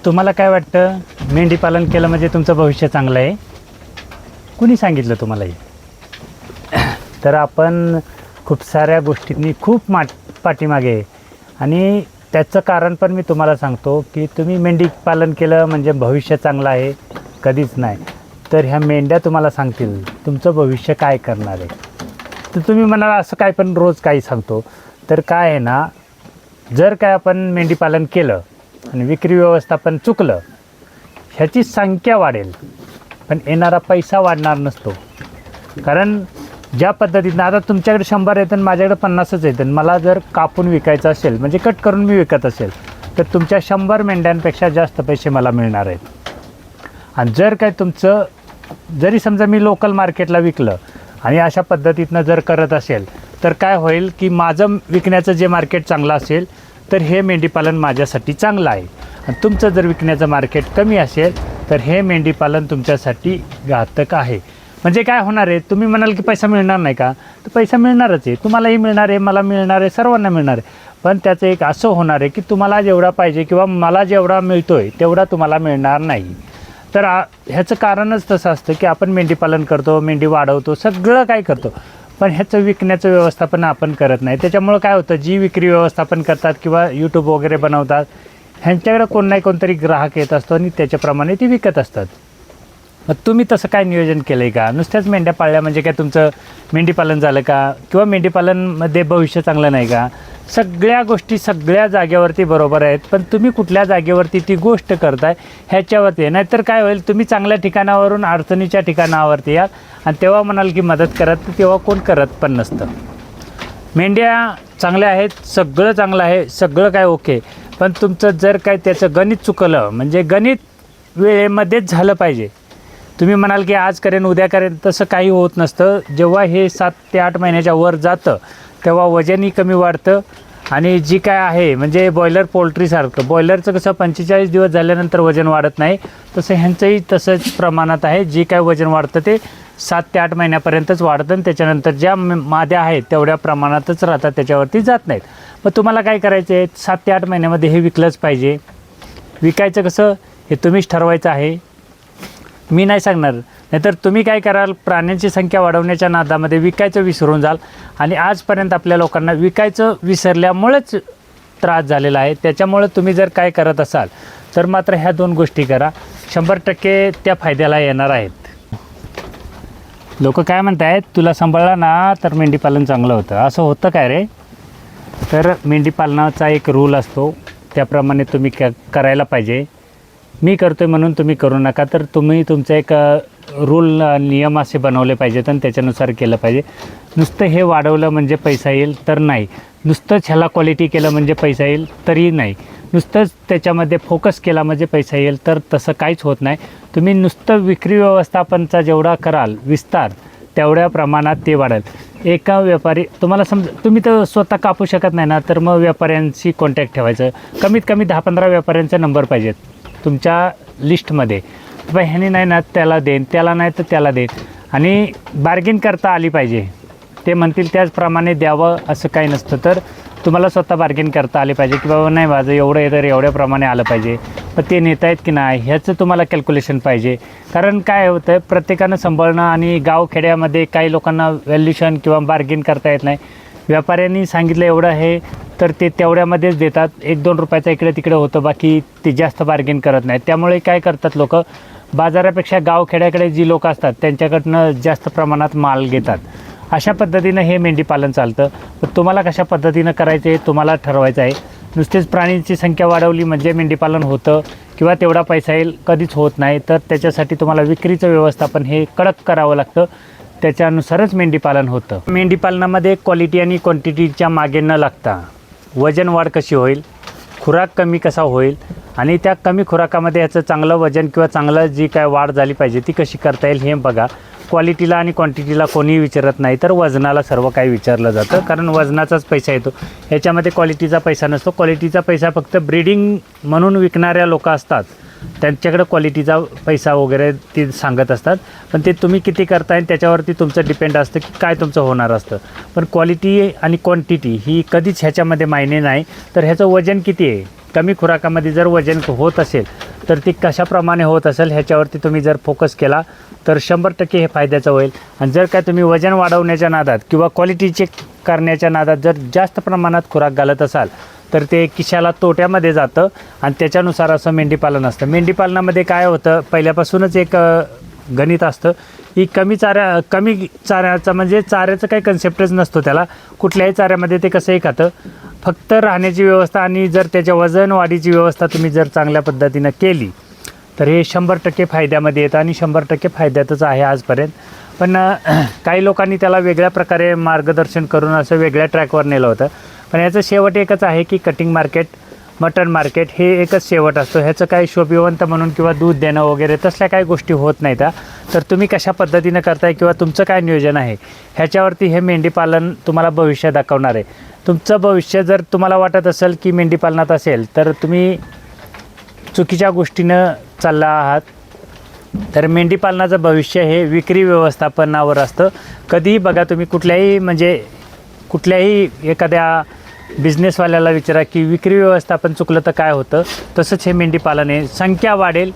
तुम्हाला काय वाटतं, मेंढी पालन केलं म्हणजे तुमचं भविष्य चांगलं आहे? कुणी सांगितलं तुम्हाला हे? तर आपण खूप साऱ्या गोष्टींनी खूप पाठीमागे आहे आणि त्याचं कारण पण मी तुम्हाला सांगतो की तुम्ही मेंढी पालन केलं म्हणजे भविष्य चांगलं आहे, कधीच नाही. तर ह्या मेंढ्या तुम्हाला सांगतील तुमचं भविष्य काय करणार आहे. तर तुम्ही म्हणाला असं काय पण रोज काही सांगतो, तर काय आहे ना, जर काय आपण मेंढी पालन केलं आणि विक्री व्यवस्थापन चुकलं, ह्याची संख्या वाढेल पण येणारा पैसा वाढणार नसतो. कारण ज्या पद्धतीनं आता तुमच्याकडे 100 येतं आणि माझ्याकडे 50च येतं, मला जर कापून विकायचं असेल म्हणजे कट करून मी विकत असेल तर तुमच्या 100 मेंढ्यांपेक्षा जास्त पैसे मला मिळणार आहेत. आणि जर काय तुमचं जरी समजा मी लोकल मार्केटला विकलं आणि अशा पद्धतीनं जर करत असेल तर काय होईल की माझं विकण्याचं जे मार्केट चांगलं असेल तर हे मेंढीपालन माझ्यासाठी चांगलं आहे. आणि तुमचं जर विकण्याचं मार्केट कमी असेल तर हे मेंढीपालन तुमच्यासाठी घातक आहे. म्हणजे काय होणार आहे, तुम्ही म्हणाल की पैसा मिळणार नाही का, तर पैसा मिळणारच आहे. तुम्हालाही मिळणार आहे, मला मिळणार आहे, सर्वांना मिळणार आहे. पण त्याचं एक असं होणार आहे की तुम्हाला जेवढा पाहिजे किंवा मला जेवढा मिळतो आहे तेवढा तुम्हाला मिळणार नाही. तर ह्याचं कारणच तसं असतं की आपण मेंढीपालन करतो, मेंढी वाढवतो, सगळं काय करतो, पण ह्याचं विकण्याचं व्यवस्थापन आपण करत नाही. त्याच्यामुळं काय होतं, जी विक्री व्यवस्थापन करतात किंवा यूट्यूब वगैरे बनवतात ह्यांच्याकडे कोण नाही कोणतरी ग्राहक येत असतो आणि त्याच्याप्रमाणे ती विकत असतात. मग तुम्ही तसं काय नियोजन केलं आहे का? नुसत्याच मेंढ्या पाळल्या म्हणजे काय तुमचं मेंढीपालन झालं का? किंवा मेंढीपालनमध्ये भविष्य चांगलं नाही का? सगळ्या गोष्टी सगळ्या जागेवरती बरोबर आहेत, पण तुम्ही कुठल्या जागेवरती ती गोष्ट करताय ह्याच्यावरती आहे. नाहीतर काय होईल, तुम्ही चांगल्या ठिकाणावरून अडचणीच्या ठिकाणावरती याल आणि तेव्हा म्हणाल की मदत करत, तेव्हा कोण करत पण नसतं. मेंढ्या चांगल्या आहेत, सगळं चांगलं आहे, सगळं काय ओके, पण तुमचं जर काय त्याचं गणित चुकलं म्हणजे गणित वेळेमध्येच झालं पाहिजे. तुम्ही म्हणाल की आज करेन उद्या करेन, तसं काही होत नसतं. जेव्हा हे 7 ते 8 महिन्याच्या वर जातं तेव्हा वजनही कमी वाढतं आणि जी काय आहे म्हणजे बॉयलर पोल्ट्रीसारखं, बॉयलरचं कसं 45 दिवस झाल्यानंतर वजन वाढत नाही, तसं ह्यांचंही तसंच प्रमाणात आहे. जे काय वजन वाढतं ते 7 ते 8 महिन्यापर्यंतच वाढतं आणि त्याच्यानंतर ज्या माद्या आहेत तेवढ्या प्रमाणातच राहतात, त्याच्यावरती जात नाहीत. मग तुम्हाला काय करायचं आहे, 7 ते 8 महिन्यामध्ये हे विकलंच पाहिजे. विकायचं कसं हे तुम्हीच ठरवायचं आहे, मी नाही सांगणार. नाहीतर तुम्ही काय कराल, प्राण्यांची संख्या वाढवण्याच्या नादामध्ये विकायचं विसरून जाल आणि आजपर्यंत आपल्या लोकांना विकायचं विसरल्यामुळेच त्रास झालेला आहे. त्याच्यामुळे तुम्ही जर काय करत असाल तर मात्र ह्या 2 गोष्टी करा, 100% त्या फायद्याला येणार आहेत. लोक काय म्हणत आहेत, तुला सांभाळलं ना तर मेंढीपालन चांगलं होतं. असं होतं काय रे? तर मेंढीपालनाचा एक रूल असतो, त्याप्रमाणे तुम्ही करायला पाहिजे. मी करतो आहे म्हणून तुम्ही करू नका. तर तुम्ही तुमचं एक रूल नियम असे बनवले पाहिजेत आणि त्याच्यानुसार केलं पाहिजे. नुसतं हे वाढवलं म्हणजे पैसा येईल तर नाही, नुसतंच ह्याला क्वालिटी केलं म्हणजे पैसा येईल तरी नाही, नुसतंच त्याच्यामध्ये फोकस केला म्हणजे पैसा येईल तर तसं काहीच होत नाही. तुम्ही नुसतं विक्री व्यवस्थापनचा जेवढा कराल विस्तार तेवढ्या प्रमाणात ते वाढेल. एका व्यापारी तुम्हाला तुम्ही तर स्वतः कापू शकत नाही ना, तर मग व्यापाऱ्यांशी कॉन्टॅक्ट ठेवायचं. कमीत कमी 10-15 व्यापाऱ्यांचा नंबर पाहिजेत तुमच्या लिस्टमध्ये. बाबा ह्याने नाही ना त्याला देईन, त्याला नाही तर त्याला देईन, आणि बार्गेन करता आली पाहिजे. ते म्हणतील त्याचप्रमाणे द्यावं असं काही नसतं. तर तुम्हाला स्वतः बार्गेन करता आले पाहिजे की बाबा नाही माझं एवढं आहे तर एवढ्याप्रमाणे आलं पाहिजे, पण ते नेता आहेत की नाही ह्याचं तुम्हाला कॅल्क्युलेशन पाहिजे. कारण काय होतं आहे, प्रत्येकानं सांभाळणं आणि गावखेड्यामध्ये काही लोकांना व्हॅल्युशन किंवा बार्गेन करता येत नाही. व्यापाऱ्यांनी सांगितलं एवढं आहे तर ते तेवढ्यामध्येच देतात. 1-2 रुपयाचा इकडे तिकडे होतं, बाकी ते जास्त बार्गेन करत नाहीत. त्यामुळे काय करतात लोक, बाजारापेक्षा गावखेड्याकडे जी लोक असतात त्यांच्याकडनं जास्त प्रमाणात माल घेतात. अशा पद्धतीनं हे मेंढीपालन चालतं. पण तुम्हाला कशा पद्धतीनं करायचं आहे तुम्हाला ठरवायचं आहे. नुसतेच प्राणींची संख्या वाढवली म्हणजे मेंढीपालन होतं किंवा तेवढा पैसा येईल, कधीच होत नाही. तर त्याच्यासाठी तुम्हाला विक्रीचं व्यवस्थापन हे कडक करावं लागतं, त्याच्यानुसारच मेंढीपालन होतं. मेंढीपालनामध्ये क्वालिटी आणि क्वांटिटीच्या मागे न लागता वजन वाढ कशी होईल, खुराक कमी कसा होईल आणि त्या कमी खुराकामध्ये ह्याचं चांगलं वजन किंवा चांगलं जी काय वाढ झाली पाहिजे ती कशी करता येईल हे बघा. क्वालिटीला आणि क्वांटिटीला कोणीही विचारत नाही, तर वजनाला सर्व काही विचारलं जातं, कारण वजनाचाच पैसा येतो. ह्याच्यामध्ये क्वालिटीचा पैसा नसतो. क्वालिटीचा पैसा फक्त ब्रीडिंग म्हणून विकणाऱ्या लोक असतात त्यांच्याकडे क्वालिटीचा पैसा वगैरे ते सांगत असतात, पण ते तुम्ही किती करताय त्याच्यावरती तुमचं डिपेंड असतं की काय तुमचं होणार असतं. पण क्वालिटी आणि क्वांटिटी ही कधीच ह्याच्यामध्ये मायने नाही. तर ह्याचं वजन किती आहे, कमी खुराकामध्ये जर वजन होत असेल तर ती कशाप्रमाणे होत असेल ह्याच्यावरती तुम्ही जर फोकस केला तर 100% हे फायद्याचं होईल. आणि जर काय तुम्ही वजन वाढवण्याच्या नादात किंवा क्वालिटी चेक करण्याच्या नादात जर जास्त प्रमाणात खुराक घालत असाल तर ते किशाला तोट्यामध्ये जातं. आणि त्याच्यानुसार असं मेंढीपालन असतं. मेंढीपालनामध्ये काय होतं, पहिल्यापासूनच एक गणित असतं की कमी चाऱ्याचा म्हणजे चाऱ्याचं काही कन्सेप्टच नसतो त्याला. कुठल्याही चाऱ्यामध्ये ते कसंही खातं. फक्त राहण्याची व्यवस्था आणि जर त्याच्या वजन वाढीची व्यवस्था तुम्ही जर चांगल्या पद्धतीनं केली तर हे 100% फायद्यामध्ये येतं आणि 100% फायद्यातच आहे आजपर्यंत. पण काही लोकांनी त्याला वेगळ्या प्रकारे मार्गदर्शन करून असं वेगळ्या ट्रॅकवर नेलं होतं. पण याचं शेवट एकच आहे की कटिंग मार्केट, मटन मार्केट हे एकच शेवट असतो. ह्याचं काही शोभिवंत म्हणून किंवा दूध देणं वगैरे तसल्या काही गोष्टी होत नाहीत. तर तुम्ही कशा पद्धतीनं करताय किंवा तुमचं काय नियोजन आहे ह्याच्यावरती हे मेंढीपालन तुम्हाला भविष्य दाखवणार आहे. तुमचं भविष्य जर तुम्हाला वाटत असेल की मेंढीपालनात असेल तर तुम्ही चुकीच्या गोष्टीनं चालला आहात. तर मेंढीपालनाचं भविष्य हे विक्री व्यवस्थापनावर असतं. कधीही बघा तुम्ही कुठल्याही एखाद्या बिझनेसवाल्याला विचारा की विक्री व्यवस्थापन चुकलं तर काय होतं. तसंच हे मेंढीपालन आहे. संख्या वाढेल,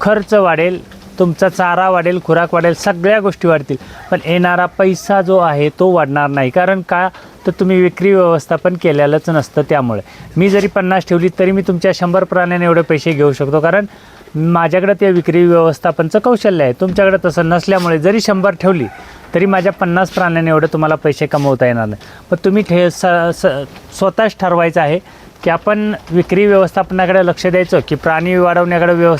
खर्च वाढेल, तुमचा चारा वाढेल, खुराक वाढेल, सगळ्या गोष्टी वाढतील. पण येणारा पैसा जो आहे तो वाढणार नाही. कारण का तर तुम्ही विक्री व्यवस्थापन केलेलंच नसतं. त्यामुळे मी जरी 50 ठेवली तरी मी तुमच्या 100 प्राण्याने एवढे पैसे घेऊ शकतो. कारण माझ्याकडं ते विक्री व्यवस्थापनचं कौशल्य आहे. तुमच्याकडे तसं नसल्यामुळे जरी 100 ठेवली तरी माझ्या 50 प्राण्याने एवढे तुम्हाला पैसे कमवता येणार नाही. पण तुम्ही स्वतःच ठरवायचं आहे की आपण विक्री व्यवस्थापनाकडे लक्ष द्यायचं की प्राणी वाढवण्याकडे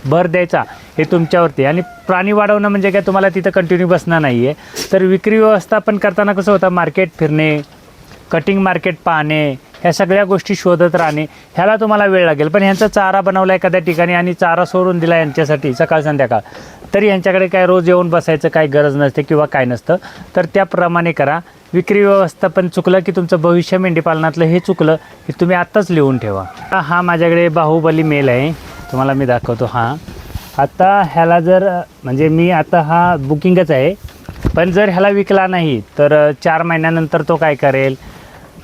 भर द्यायचा हे तुमच्यावरती. आणि प्राणी वाढवणं म्हणजे काय तुम्हाला तिथं कंटिन्यू बसणं नाही आहे. तर विक्री व्यवस्थापन करताना कसं होतं, मार्केट फिरणे, कटिंग मार्केट पाहणे, ह्या सगळ्या गोष्टी शोधत राहणे, ह्याला तुम्हाला वेळ लागेल. पण ह्यांचा चारा बनवला एखाद्या ठिकाणी आणि चारा सोडून दिला यांच्यासाठी सकाळ संध्याकाळ तरी यांच्याकडे काय रोज येऊन बसायचं काही गरज नसते किंवा काय नसतं. तर त्याप्रमाणे करा. विक्री व्यवस्थापन चुकलं की तुमचं भविष्य मेंढीपालनातलं हे चुकलं की तुम्ही आत्ताच लिहून ठेवा. हा माझ्याकडे बाहुबली मेल आहे, तुम्हाला मी दाखवतो. आता ह्याला जर म्हणजे मी आता हा बुकिंगच आहे. पण जर ह्याला विकला नाही तर 4 महिन्यानंतर तो काय करेल,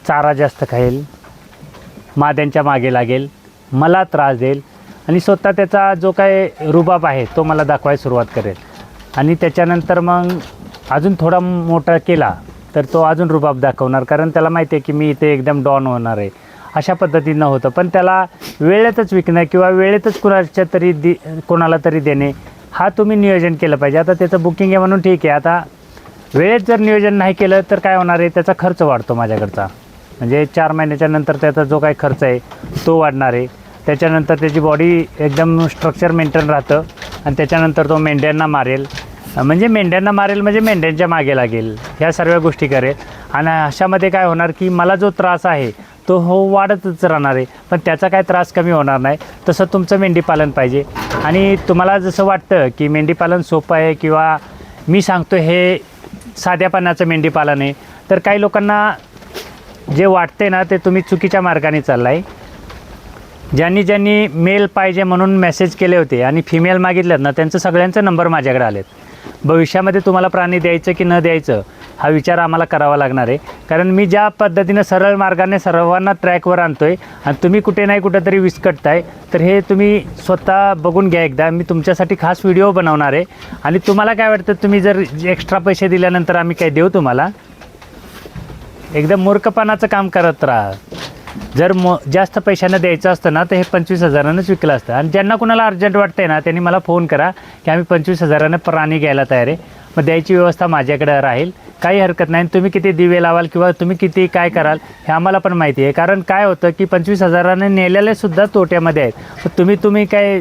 चारा जास्त खाईल, माद्यांच्या मागे लागेल, मला त्रास देईल आणि स्वतः त्याचा जो काय रुबाब आहे तो मला दाखवायला सुरुवात करेल. आणि त्याच्यानंतर मग अजून थोडा मोठा केला तर तो अजून रुबाब दाखवणार. कारण त्याला माहिती आहे की मी इथे एकदम डॉन होणार आहे. अशा पद्धतीनं होतं. पण त्याला वेळेतच विकणं किंवा वेळेतच कोणाला तरी देणे हा तुम्ही नियोजन केलं पाहिजे. आता त्याचं बुकिंग आहे म्हणून ठीक आहे. आता वेळेत जर नियोजन नाही केलं तर काय होणार आहे, त्याचा खर्च वाढतो माझ्याकडचा. म्हणजे 4 महिन्याच्या नंतर त्याचा जो काही खर्च आहे तो वाढणार आहे. त्याच्यानंतर त्याची बॉडी एकदम स्ट्रक्चर मेंटेन राहतं आणि त्याच्यानंतर तो मेंढ्यांना मारेल म्हणजे मेंढ्यांच्या मागे लागेल, ह्या सर्व गोष्टी करेल. आणि अशामध्ये काय होणार की मला जो त्रास आहे तो वाढतच राहणार आहे. पण त्याचा काय त्रास कमी होणार नाही. तसं तुमचं मेंढीपालन पाहिजे. आणि तुम्हाला जसं वाटतं की मेंढीपालन सोपं आहे किंवा मी सांगतो हे साध्यापणाचं मेंढीपालन आहे, तर काही लोकांना जे वाटते ना ते तुम्ही चुकीच्या मार्गाने चालला आहे. ज्यांनी मेल पाहिजे म्हणून मेसेज केले होते आणि फिमेल मागितल्यात ना त्यांचं सगळ्यांचे नंबर माझ्याकडे आलेत. भविष्यामध्ये तुम्हाला प्राणी द्यायचं की न द्यायचं हा विचार आम्हाला करावा लागणार आहे. कारण मी ज्या पद्धतीनं सरळ मार्गाने सर्वांना ट्रॅकवर आणतो आहे आणि तुम्ही कुठे नाही कुठेतरी विस्कटताय, तर हे तुम्ही स्वतः बघून घ्या एकदा. मी तुमच्यासाठी खास व्हिडिओ बनवणार आहे. आणि तुम्हाला काय वाटतं, तुम्ही जर एक्स्ट्रा पैसे दिल्यानंतर आम्ही काय देऊ तुम्हाला? एकदम मूर्खपणाचं काम करत राहा. जर जास्त पैशानं द्यायचं असतं ना तर हे 25,000नंच विकलं असतं. आणि ज्यांना कुणाला अर्जंट वाटतं ना त्यांनी मला फोन करा की आम्ही 25,000नं प्राणी घ्यायला तयार आहे. मग द्यायची व्यवस्था माझ्याकडे राहील, काही हरकत नाही. तुम्ही किती दिवे लावाल किंवा तुम्ही किती काय कराल हे आम्हाला पण माहिती आहे. कारण काय होतं की 25,000ने नेलेलेसुद्धा तोट्यामध्ये आहेत. तर तुम्ही काय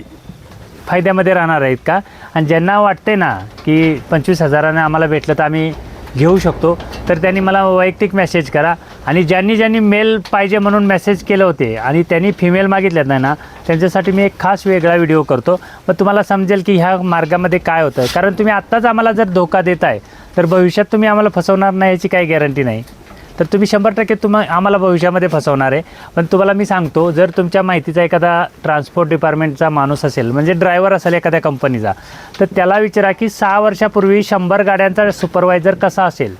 फायद्यामध्ये राहणार आहेत का? आणि ज्यांना वाटते ना की 25,000ने आम्हाला भेटलं तर आम्ही घेऊ शकतो, तर त्यांनी मला वैयक्तिक मेसेज करा. आणि ज्यांनी मेल पाहिजे म्हणून मेसेज केले होते आणि त्यांनी फिमेल मागितल्यात नाही ना त्यांच्यासाठी मी एक खास वेगळा व्हिडिओ करतो. मग तुम्हाला समजेल की ह्या मार्गामध्ये काय होतं. कारण तुम्ही आत्ताच आम्हाला जर धोका देताय तर भविष्यात तुम्ही आम्हाला फसवणार नाही याची काही गॅरंटी नाही. तर तुम्ही 100% आम्हाला भविष्यामध्ये फसवणार आहे. पण तुम्हाला मी सांगतो, जर तुमच्या माहितीचा एखादा ट्रान्सपोर्ट डिपार्टमेंटचा माणूस असेल म्हणजे ड्रायव्हर असेल एखाद्या कंपनीचा, तर त्याला विचारा की 6 वर्षापूर्वी 100 गाड्यांचा सुपरवायझर कसा असेल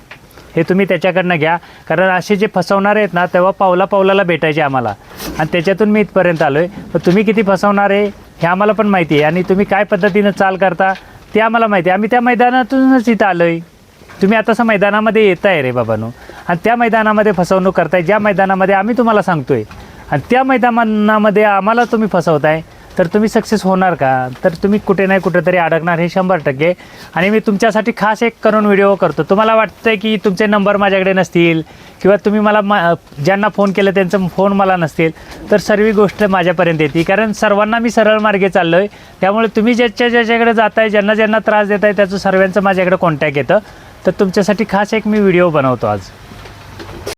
हे तुम्ही त्याच्याकडनं घ्या. कारण असे जे फसवणारे आहेत ना तेव्हा पावलाला भेटायचे आम्हाला आणि त्याच्यातून मी इथपर्यंत आलो आहे. तर तुम्ही किती फसवणार आहे हे आम्हाला पण माहिती आहे आणि तुम्ही काय पद्धतीनं चाल करता ते आम्हाला माहिती आहे. आम्ही त्या मैदानातूनच इथं आलो आहे. तुम्ही आता असं मैदानामध्ये येत आहे रे बाबांनो आणि त्या मैदानामध्ये फसवणूक करताय, ज्या मैदानामध्ये आम्ही तुम्हाला सांगतो आहे आणि त्या मैदानामध्ये आम्हाला तुम्ही फसवताय, तर तुम्ही सक्सेस होणार का? तर तुम्ही कुठे नाही कुठेतरी अडकणार हे 100%. आणि मी तुमच्यासाठी खास एक करून व्हिडिओ करतो. तुम्हाला वाटतं की तुमचे नंबर माझ्याकडे नसतील किंवा तुम्ही मला ज्यांना फोन केलं त्यांचं फोन मला नसतील, तर सर्व गोष्ट माझ्यापर्यंत येते, कारण सर्वांना मी सरळ मार्गे चाललो आहे. त्यामुळे तुम्ही ज्याच्याकडे जाताय, ज्यांना त्रास देत आहे, त्याचं सर्वांचं माझ्याकडे कॉन्टॅक्ट येतं. तर तुमच्यासाठी खास एक मी व्हिडिओ बनवतो आज.